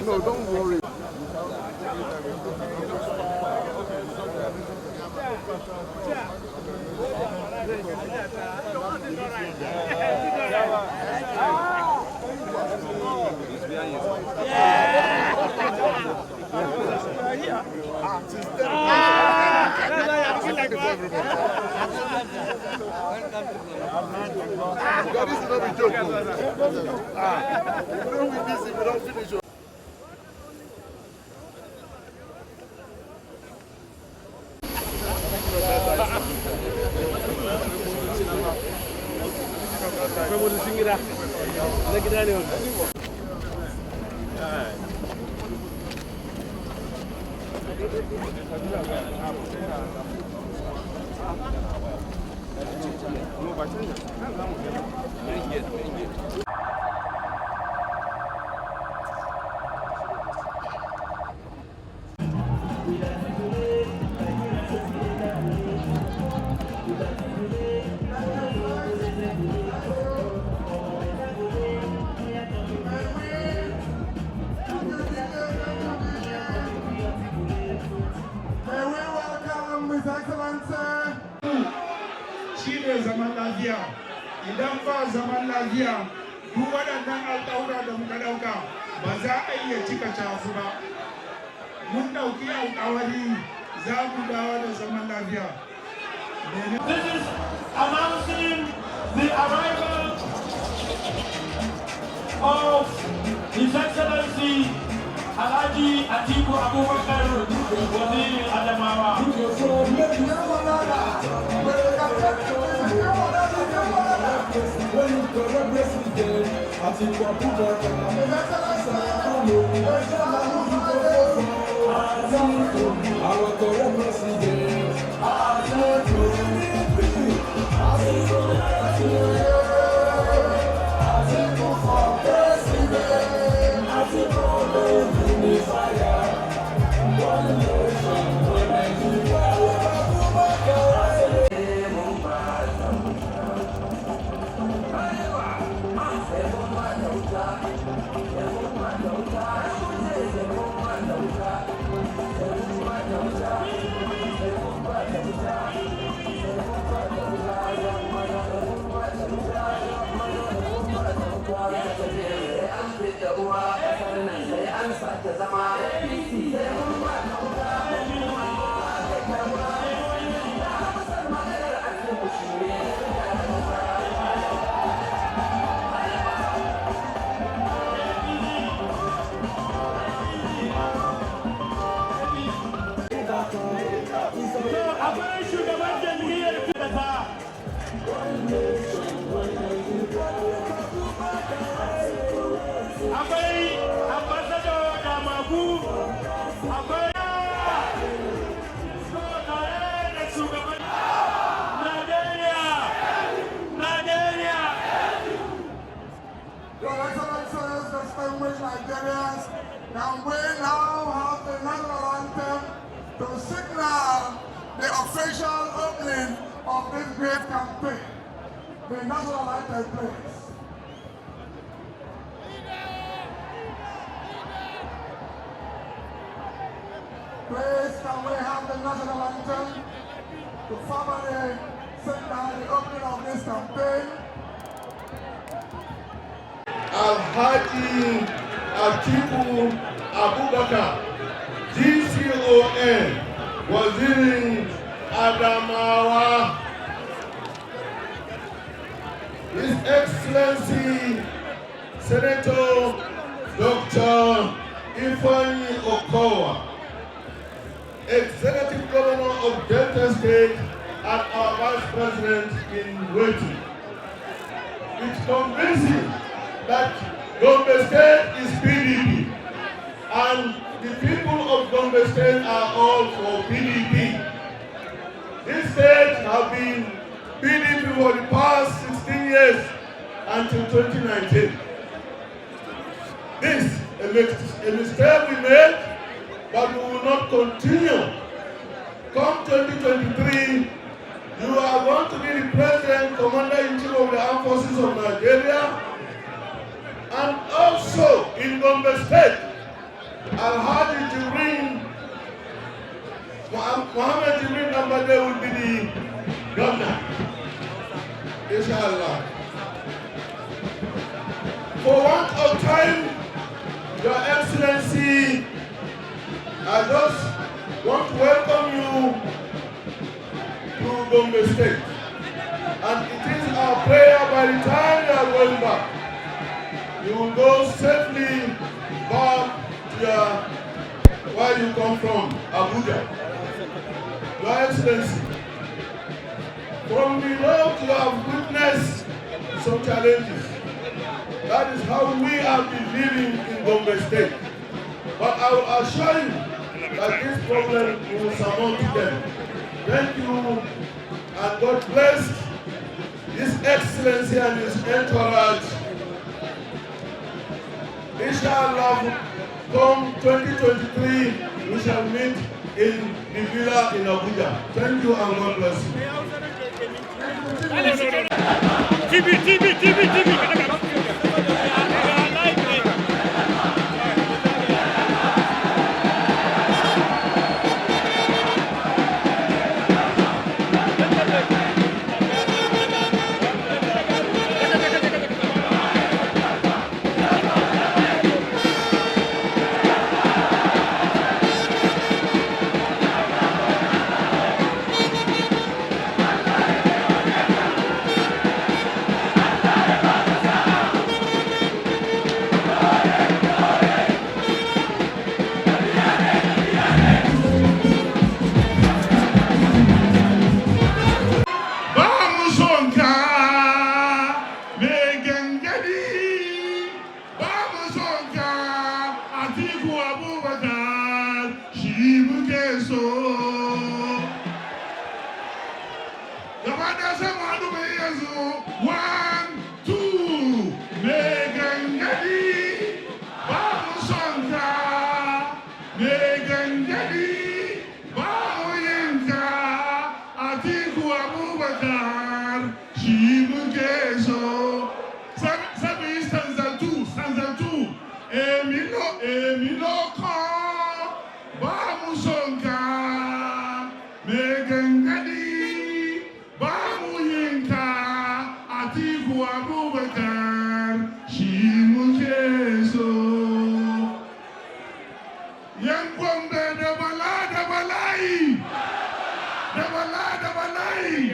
No, don't worry. God is not a joke. We don't win this if we don't finish. Shine zaman lafiya idan ba zaman lafiya duk waɗannan alƙawura da muka ɗauka ba za a iya cika su ba. Mun ɗauki alƙawari za mu dawo da zaman lafiya. This is announcing the arrival of His Excellency Alhaji Atiku Abubakar, Waziri Adamawa. Nigerians, can we now have the national anthem to signal the official opening of this great campaign? The national anthem, please. Please, can we have the national anthem to formally signal the opening of this campaign? Alhaji Atiku Abubakar, GCON, Waziri Adamawa. His Excellency Senator Dr. SYMFONI Okowa, Executive Governor of Delta State and our Vice President in waiting. It's convincing that Gombe State is PDP. and the people of Gombe State are all for PDP. This state has been PDP for the past 16 years until 2019. This is a mistake we made, but we will not continue. Come 2023, you are going to be the President, Commander-in-Chief of the Armed Forces of Nigeria, and also in Gombe State, Alhaji Jibril, Mohammed Jibril Nambade will be the governor, inshallah. For want of time, Your Excellency, I just want to welcome you to Gombe State. And it is our prayer by the time you are going back, you will go safely back to where you come from, Abuja. Your Excellency, from the road you have witnessed some challenges. That is how we have been living in Gombe State. But I will assure you that this problem we will surmount them. Thank you, and God bless His Excellency and His entourage. Inshallah, come 2023, we shall meet in the villa in Abuja. Thank you, and God bless you. TV. Atiku Abubakar, shi muke so. Gaba da sama dubai yanzu. 1, 2, mai gangadi, ba mu son ka. Mai gangadi, ba mu yin ka. Atiku Abubakar, shi muke so. Sabi stanza 2. Emilo kan, ba mu son ka. Mai gangadi, ba mu yin ka. Atiku Abubakar, shi muke so. Yan Gombe da bala'i, da bala'i,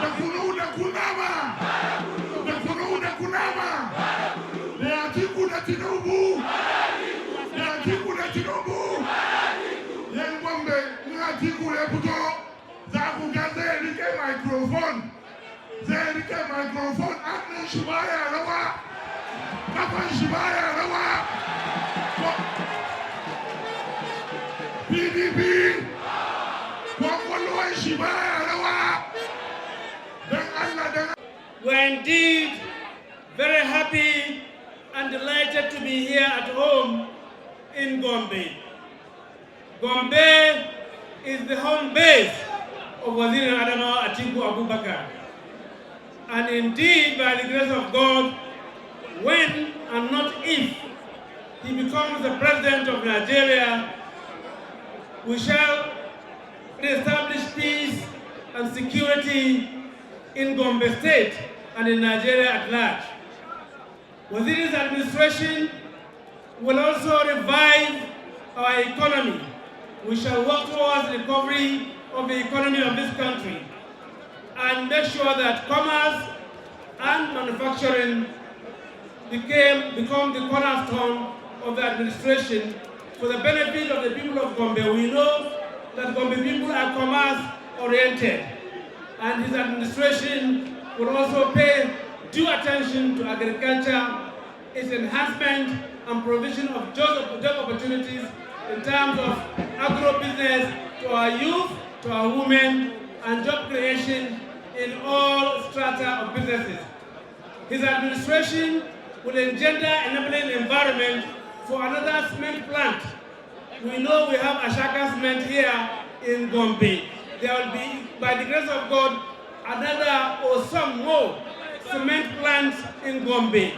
da kunu da kunama, da kunama, da Atiku da Tinubu, yan Gombe ni Atiku ya fito, za ku ga zai rike microphone, hannun shi baya rawa, kafan shi baya rawa. PDP, kwakwalwan shi baya rawa. Dan Allah dan We're indeed very happy and delighted to be here at home in Gombe. Gombe is the home base of Waziri Adamawa Atiku Abubakar. And indeed, by the grace of God, when and not if he becomes the president of Nigeria, we shall reestablish peace and security in Gombe State and in Nigeria at large. Waziri's administration will also revive our economy. We shall work towards the recovery of the economy of this country and make sure that commerce and manufacturing become the cornerstone of the administration for the benefit of the people of Gombe. We know that Gombe people are commerce-oriented, and his administration will also pay due attention to agriculture, its enhancement, and provision of job opportunities in terms of agro-business to our youth, to our women, and job creation in all strata of businesses. His administration will engender enabling environment for another cement plant. We know we have Ashaka Cement here in Gombe. There will be, by the grace of God, another or some more cement plants in Gombe.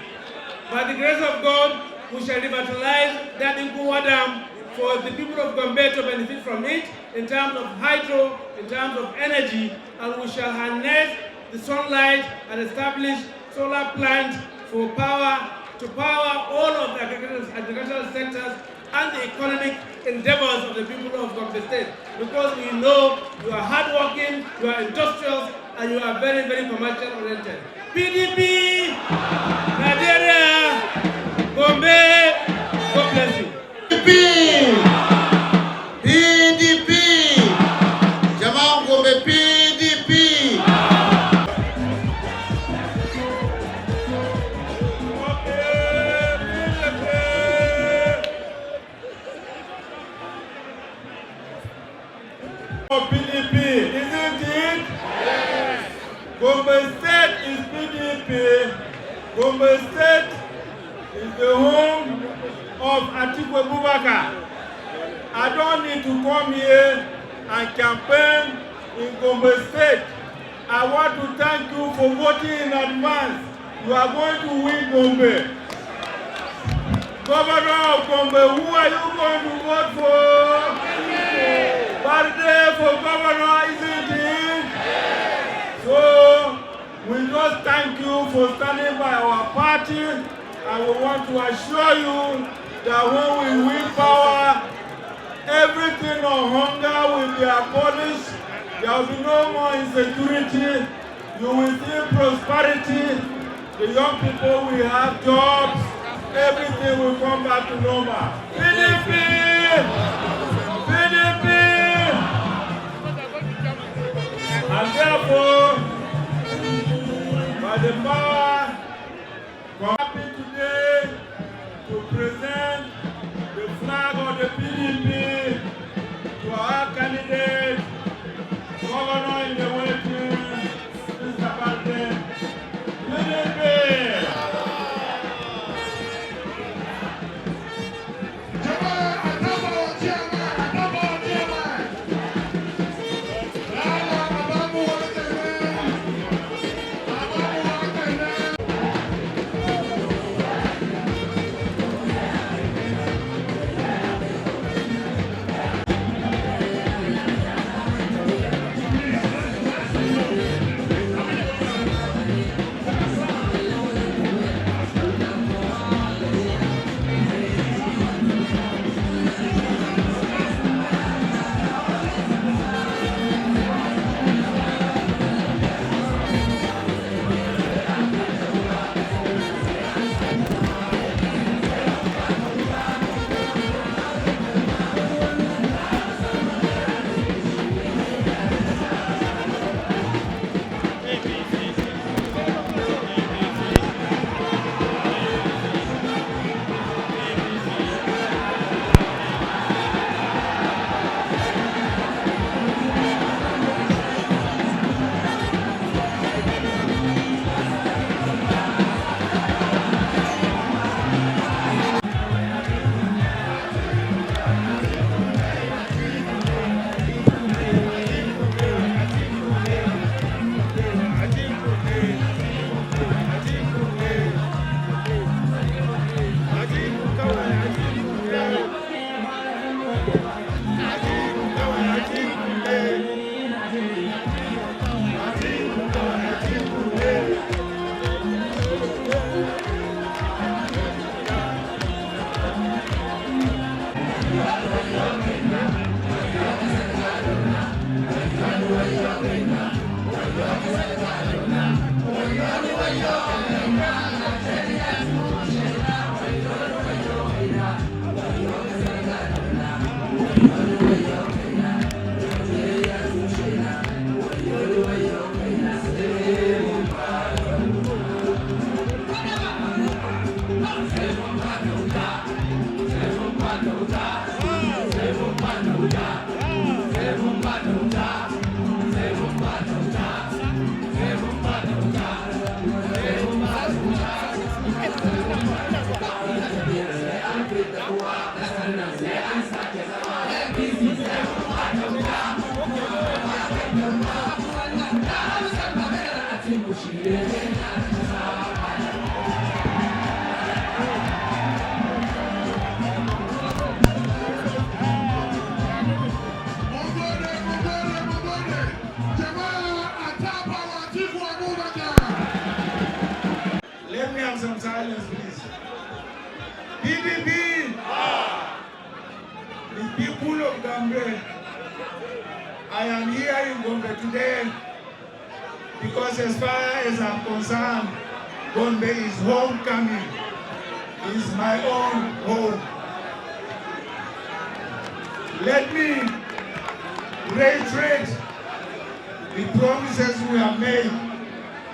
By the grace of God, we shall revitalize that Okowa Dam for the people of Gombe to benefit from it in terms of hydro, in terms of energy, and we shall harness the sunlight and establish solar plants for power, to power all of the agricultural sectors and the economic endeavors of the people of Gombe State. Because we know you are hardworking, you are industrious, and you are very, very commercial oriented. PDP, Nigeria, Gombe, God bless you. PDP, Jamaa Gombe PDP. PDP, isn't it? Yes. Gombe State is PDP. Gombe State is the home of Atiku Abubakar. I don't need to come here and campaign in Gombe State. I want to thank you for voting in advance. You are going to win Gombe. Governor of Gombe, who are you going to vote for? Birthday for governor, isn't it? So, we just thank you for standing by our party, and we want to assure you that when we win power, everything on hunger will be abolished. There will be no more insecurity. You will see prosperity. The young people will have jobs. Everything will come back to normal. PDP! PDP! And therefore, by the power, we're happy today to present the flag of the PDP to our candidate, Governor in the waiting, Mr. Biden. PDP! Let me have some silence, please. PDP! The people of Gombe, I am here in Gombe today because as far as I'm concerned, Gombe is homecoming. It's my own home. Let me reiterate the promises we have made,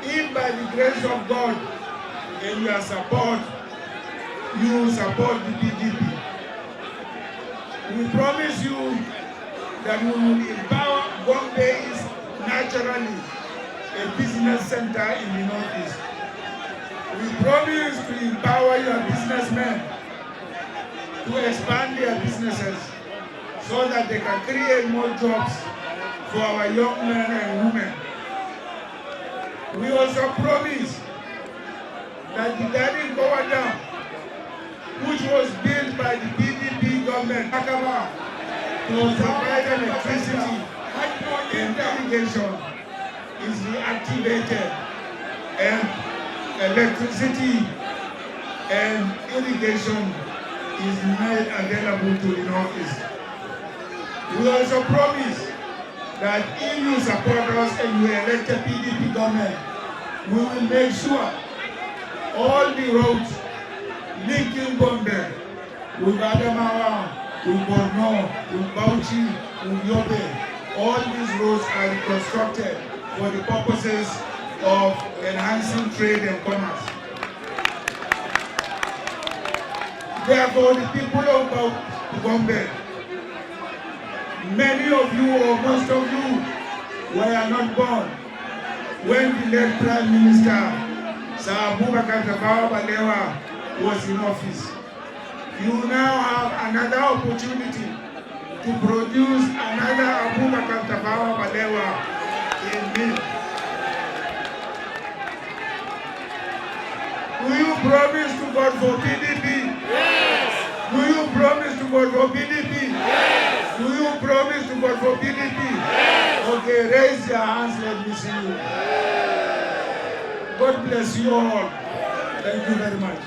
if by the grace of God and your support, you support the PDP. We promise you that we will empower Gombe is naturally a business center in the Northeast. We promise to empower your businessmen to expand their businesses so that they can create more jobs for our young men and women. We also promise that the Okowa Dam, which was built by the PDP government, Okowa, to provide electricity and irrigation, is reactivated, and electricity and irrigation is made available to the Northeast. We also promise that if you support us and you elect a PDP government, we will make sure all the roads linking Gombe with Adamawa, with Borno, with Bauchi, with Yobe, all these roads are reconstructed for the purposes of enhancing trade and commerce. Therefore, the people of Gombe, many of you or most of you were not born when the late Prime Minister Sir Abubakar was in office. You now have another opportunity to produce another Abubakar Tafawa Balewa in me. Will you promise to vote for PDP? Yes. Will you promise to vote for PDP? Yes. Will you promise to vote for PDP? Yes. Okay, raise your hands, let me see you. God bless you all. Thank you very much.